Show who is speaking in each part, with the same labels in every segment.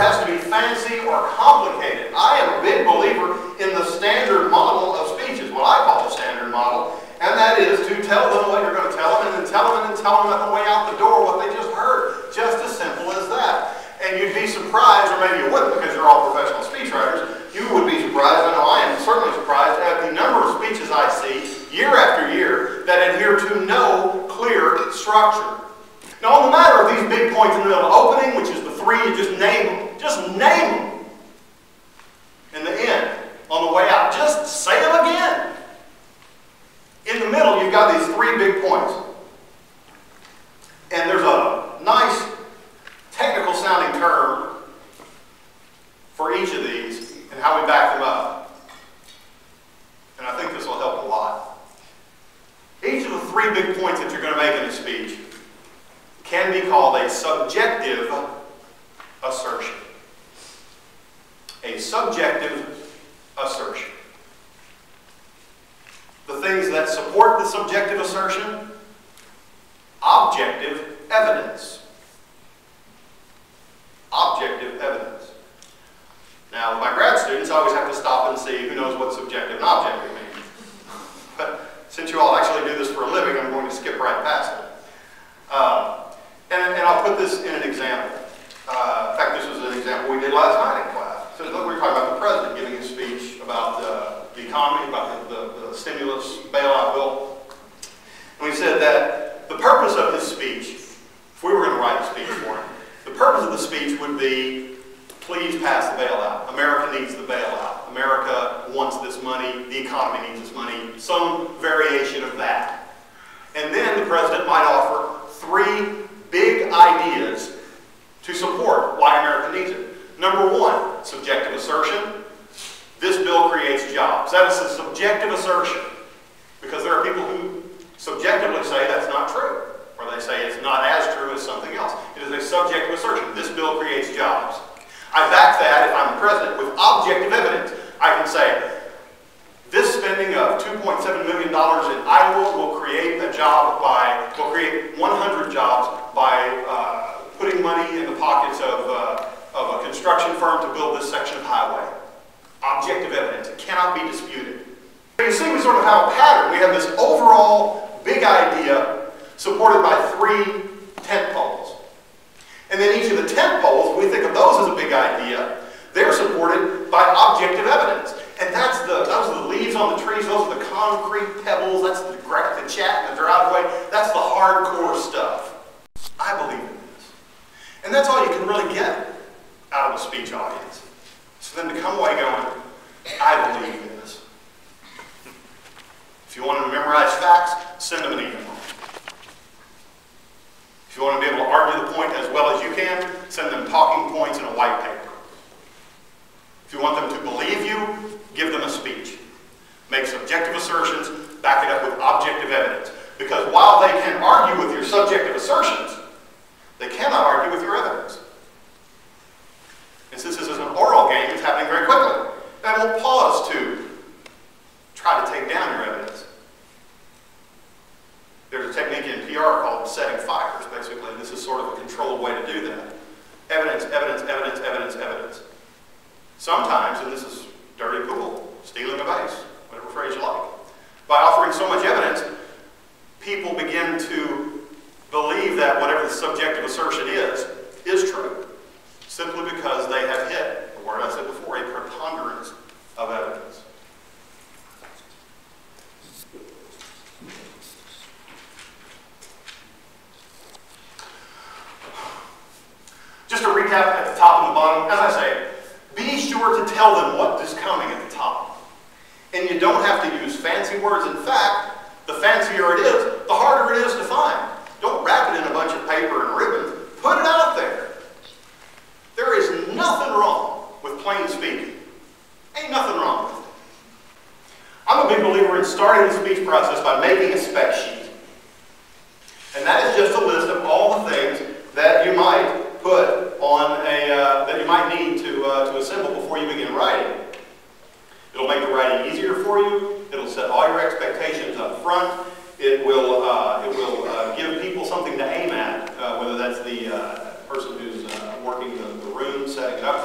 Speaker 1: has to be fancy or complicated. I am a big believer in the standard model of speeches, what I call the standard model, and that is to tell them what you're going to tell them, and then tell them at the way out the door what they just heard. Just as simple as that. And you'd be surprised, or maybe you wouldn't because you're all professional speechwriters, you would be surprised, I know I am certainly surprised, at the number of speeches I see year after year that adhere to no clear structure. Now, on the matter of these big points in the middle, opening, which is the three, you just name them. Just name them. In the end, on the way out, just say them again. In the middle, you've got these three big points. And there's a nice technical sounding term for each of these and how we back them up. And I think this will help a lot. Each of the three big points that you're going to make in a speech can be called a subjective assertion. A subjective assertion. The things that support the subjective assertion, objective evidence. Objective evidence. Now, my grad students always have to stop and see who knows what subjective and objective mean. But since you all actually do this for a living, I'm going to skip right past it. And I'll put this in an example. In fact, this was an example we did last night in class. So look, we were talking about the president giving a speech about the economy, about the stimulus bailout bill. And we said that the purpose of his speech, if we were going to write a speech for him, the purpose of the speech would be, please pass the bailout. America needs the bailout. America wants this money. The economy needs this money. Some variation of that. And then the president might offer three big ideas to support why America needs it. Number one, subjective assertion. This bill creates jobs. That is a subjective assertion. Because there are people who subjectively say that's not true. Or they say it's not as true as something else. It is a subjective assertion. This bill creates jobs. I back that, if I'm the president, with objective evidence. I can say, this spending of $2.7 million in Iowa will create will create 100 jobs by putting money in the pockets of a construction firm to build this section of highway. Objective evidence. It cannot be disputed. You see, we sort of have a pattern. We have this overall big idea supported by three tent poles. And then each of the tent poles, we think of those as a big idea. They're supported by objective evidence. And those are the leaves on the trees, those are the concrete pebbles, that's the chat in the driveway, that's the hardcore stuff. I believe in this. And that's all you can really get out of a speech audience. So then to come away going, I believe in this. If you want them to memorize facts, send them an email. If you want to be able to argue the point as well as you can, send them talking points in a white paper. If you want them to believe you, give them a speech. Make subjective assertions, back it up with objective evidence. Because while they can argue with your subjective assertions, they cannot argue with your evidence. And since this is an oral game, it's happening very quickly. They won't pause to try to take down your evidence. There's a technique in PR called setting fires, basically. This is sort of a controlled way to do that. Evidence, evidence, evidence, evidence, evidence. Sometimes, and this is dirty cool, stealing a base, whatever phrase you like. By offering so much evidence, people begin to believe that whatever the subjective assertion is true, simply because they have hit, the word I said before, a preponderance of evidence. Just to recap at the top and the bottom, as I say, be sure to tell them what is coming at the top. And you don't have to use fancy words. In fact, the fancier it is, the harder it is to find. Don't wrap it in a bunch of paper and ribbons. Put it out there. There is nothing wrong with plain speaking. Ain't nothing wrong with it. I'm a big believer in starting the speech process by making a spec sheet. And that is just a list of all the things that you might put on that you might need to assemble before you begin writing. It'll make the writing easier for you. It'll set all your expectations up front. It will give people something to aim at, whether that's the person who's working the room, setting it up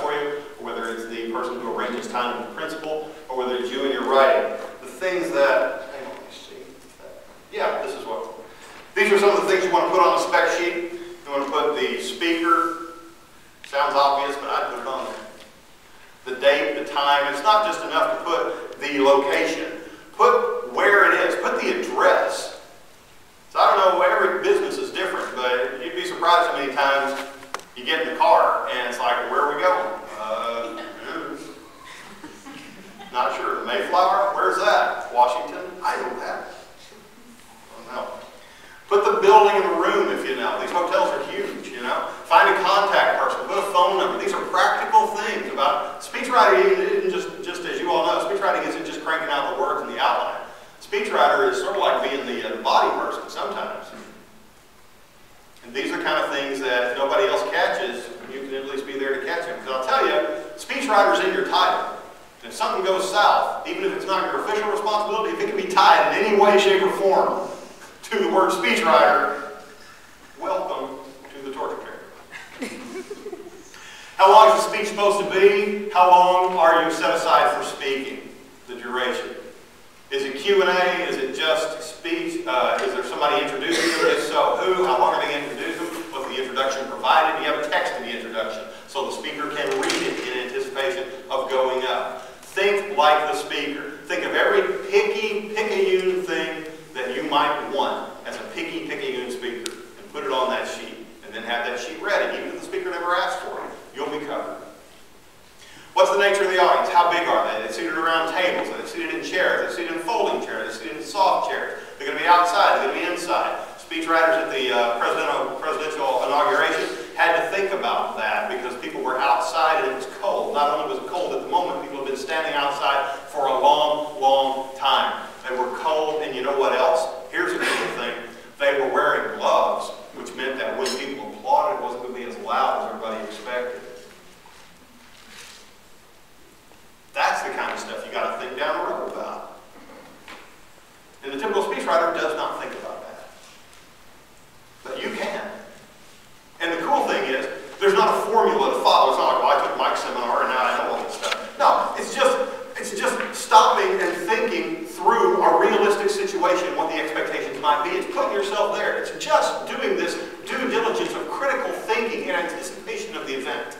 Speaker 1: These are some of the things you want to put on the spec sheet. You want to put the speaker. Sounds obvious, but I'd put it on there. The date, the time. It's not just enough to put the location. Put where it is. Put the address. So I don't know, every business is different, but you'd be surprised how many times you get in the car and it's like, where are we going? Not sure. Mayflower? Where's that? Washington? I know that. I don't know. Put the building in the room if you know. These hotels are huge, you know. Find a contact person. Put a phone number. These are practical things about speechwriting. Isn't just as you all know, speechwriting isn't just cranking out the words and the outline. Speechwriter is sort of like being the body person sometimes. And these are the kind of things that if nobody else catches, you can at least be there to catch them. Because I'll tell you, speechwriter's in your title. And if something goes south, even if it's not your official responsibility, if it can be tied in any way, shape, or form to the word speechwriter, welcome to the torture chamber. How long is the speech supposed to be? How long are you set aside for speaking? The duration. Is it Q&A? Is it just speech? Is there somebody introducing them? If so, who? How long are they going to introduce them? Was the introduction provided? You have a text in the introduction, so the speaker can read it in anticipation of going up. Think like the speaker. Think of every picayune thing that you might want as a picayune speaker and put it on that sheet. And then have that sheet ready. Even if the speaker never asked for it, you'll be covered. What's the nature of the audience? How big are they? Are they seated around tables? Are they seated in chairs? Are they seated in folding chairs? Are they seated in soft chairs? They're going to be outside. They're going to be inside. Speechwriters at the presidential inauguration had to think about that because people were outside and it was cold. Not only was it cold at the moment, people have been standing outside for a long, long time. They were cold, and you know what else? Here's a cool thing. They were wearing gloves, which meant that when people applauded, it wasn't going to be as loud as everybody expected. That's the kind of stuff you got to think down the road about. And the typical speechwriter does not think about that. But you can. And the cool thing is, there's not a formula to follow. It's not like, well, I took Mike's seminar and now I know all this stuff. No, it's just stopping and thinking through a realistic situation, what the expectations might be. It's putting yourself there. It's just doing this due diligence of critical thinking in anticipation of the event.